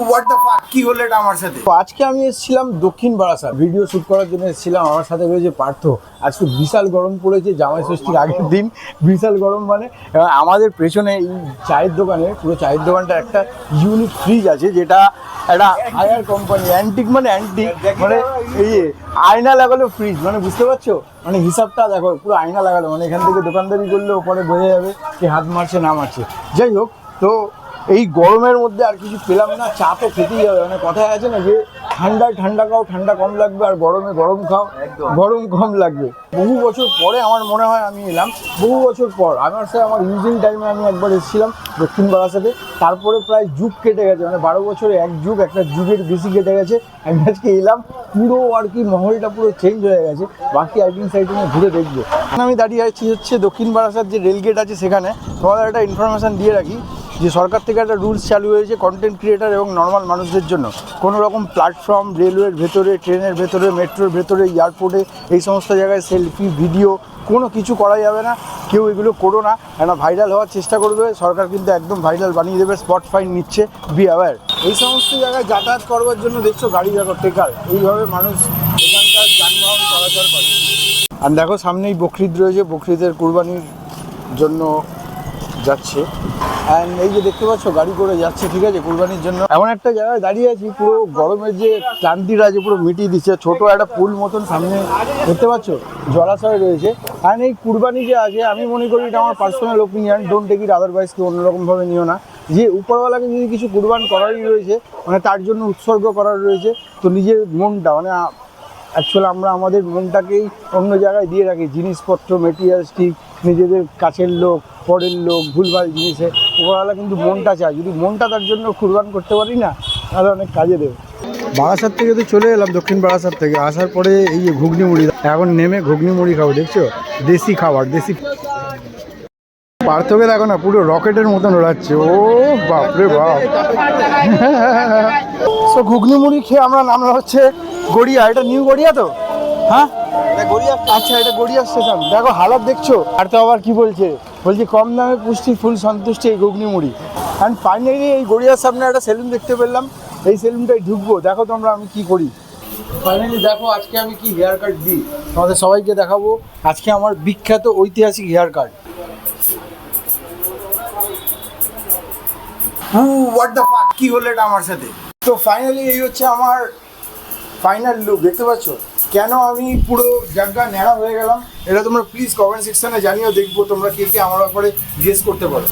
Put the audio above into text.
What the fuck কি হলো এটা আমার সাথে। তো আজকে আমি এসেছিলাম দক্ষিণ বারাসাত ভিডিও শুট করার জন্য এসেছিলাম। আমার সাথে রয়েছে পার্থ। আজকে বিশাল গরম পড়েছে, জামাই ষষ্ঠীর আগের দিন। বিশাল গরম মানে আমাদের পেছনে এই চায়ের দোকানে, পুরো চায়ের দোকানটা একটা ইউনিক ফ্রিজ আছে, যেটা একটা হায়ার কোম্পানি, অ্যান্টিক মানে অ্যান্টিক, মানে এই আয়না লাগালো ফ্রিজ, মানে বুঝতে পারছো, মানে হিসাবটা দেখো, পুরো আয়না লাগালো, মানে এখান থেকে দোকানদারি করলে ওপরে বোঝা যাবে কি হাত মারছে না মারছে। যাই হোক, তো এই গরমের মধ্যে আর কিছু পেলাম না, চা তো খেতেই হবে, মানে কথায় আছে না যে ঠান্ডায় ঠান্ডা খাও, ঠান্ডা কম লাগবে, আর গরমে গরম খাও, গরম কম লাগবে। বহু বছর পরে আমার মনে হয় আমি এলাম, বহু বছর পর। আমার সাথে আমার ইউজিং টাইমে আমি একবার এসেছিলাম দক্ষিণ বারাসাতে, তারপরে প্রায় যুগ কেটে গেছে, মানে 12 বছরে এক যুগ, একটা যুগের বেশি কেটে গেছে। আমি আজকে এলাম, পুরো আর কি মহলটা পুরো চেঞ্জ হয়ে গেছে। বাকি আইটিং সাইটিংয়ে ঘুরে দেখবো। আমি দাঁড়িয়ে আছি হচ্ছে দক্ষিণ বারাসাত যে রেলগেট আছে সেখানে। তোমাদের একটা ইনফরমেশান দিয়ে রাখি যে সরকার থেকে একটা রুলস চালু হয়েছে কন্টেন্ট ক্রিয়েটার এবং নর্মাল মানুষদের জন্য। কোনো রকম প্ল্যাটফর্ম, রেলওয়ের ভেতরে, ট্রেনের ভেতরে, মেট্রোর ভেতরে, এয়ারপোর্টে, এই সমস্ত জায়গায় সেলফি, ভিডিও কোনো কিছু করা যাবে না। কেউ এগুলো করো না, একটা ভাইরাল হওয়ার চেষ্টা করবে, সরকার কিন্তু একদম ভাইরাল বানিয়ে দেবে, স্পট ফাইন নিচ্ছে, বি অ্যাওয়্যার। এই সমস্ত জায়গায় যাতায়াত করবার জন্য দেখছো গাড়ি দেখো টেকার, এইভাবে মানুষ এখানকার যানবাহন চলাচল করে। আর দেখো সামনেই বকরিদ রয়েছে, বকরিদের কুরবানির জন্য যাচ্ছে। অ্যান্ড এই যে দেখতে পাচ্ছ গাড়ি করে যাচ্ছে, ঠিক আছে, কুরবানির জন্য। এমন একটা জায়গায় দাঁড়িয়ে আছি, পুরো গরমের যে ক্লান্তিটা আছে পুরো মিটিয়ে দিচ্ছে। ছোটো একটা পুল মতন সামনে দেখতে পাচ্ছ, জলাশয় রয়েছে। অ্যান্ড এই কুরবানি যে আছে, আমি মনে করি এটা আমার personal opinion, don't take it otherwise, কেউ অন্যরকমভাবে নিও না, যে উপরওয়ালাকে যদি কিছু কুরবান করারই রয়েছে, মানে তার জন্য উৎসর্গ করার রয়েছে, তো নিজের মনটা, মানে অ্যাকচুয়ালি আমরা আমাদের মনটাকেই অন্য জায়গায় দিয়ে রাখি, জিনিসপত্র, মেটেরিয়ালসটিক, নিজেদের কাছের লোক, পরের লোক, ভুলভাল জিনিসে। ওপরওয়ালা কিন্তু মনটা চায়, যদি মনটা তার জন্য কুরবান করতে পারি না, তাহলে অনেক কাজে দেবে। বারাসাত থেকে তো চলে এলাম, দক্ষিণ বারাসাত থেকে আসার পরে এই যে ঘুগনি মুড়ি, এখন নেমে ঘুগনি মুড়ি খাবো। দেখছো দেশি খাবার, দেশি। পার্থকে দেখো না, পুরো রকেটের মতন ওড়াচ্ছে, ও বাপরে বাপ। তো ঘুগনি মুড়ি খেয়ে আমরা নামলাম হচ্ছে গড়িয়া। এটা নিউ গড়িয়া তো? হ্যাঁ আচ্ছা, এটা গড়িয়া স্টেশন। দেখো হালাত দেখছো। আর তো আবার কি বলছে কম দামে পুষ্টি, ফুল সন্তুষ্টি, এই ঘুগনি মুড়ি। অ্যান্ড ফাইনালি এই গড়িয়ার সামনে একটা সেলুন দেখতে পেলাম, এই সেলুনটাই ঢুকবো। দেখো তোমরা আমি কি করি। ফাইনালি দেখো আজকে আমি কি হেয়ার কাট দিই, তোমাদের সবাইকে দেখাবো। আজকে আমার বিখ্যাত ঐতিহাসিক hair cut. What the fuck কি হলো এটা আমার সাথে। তো ফাইনালি এই হচ্ছে আমার ফাইনাল লুক, দেখতে পাচ্ছ। কেন আমি পুরো জায়গা ন্যাড়া হয়ে গেলাম, এটা তোমরা প্লিজ কমেন্ট সেকশনে জানিও, দেখবো তোমরা কে কে আমার ব্যাপারে জিজ্ঞেস করতে পারো।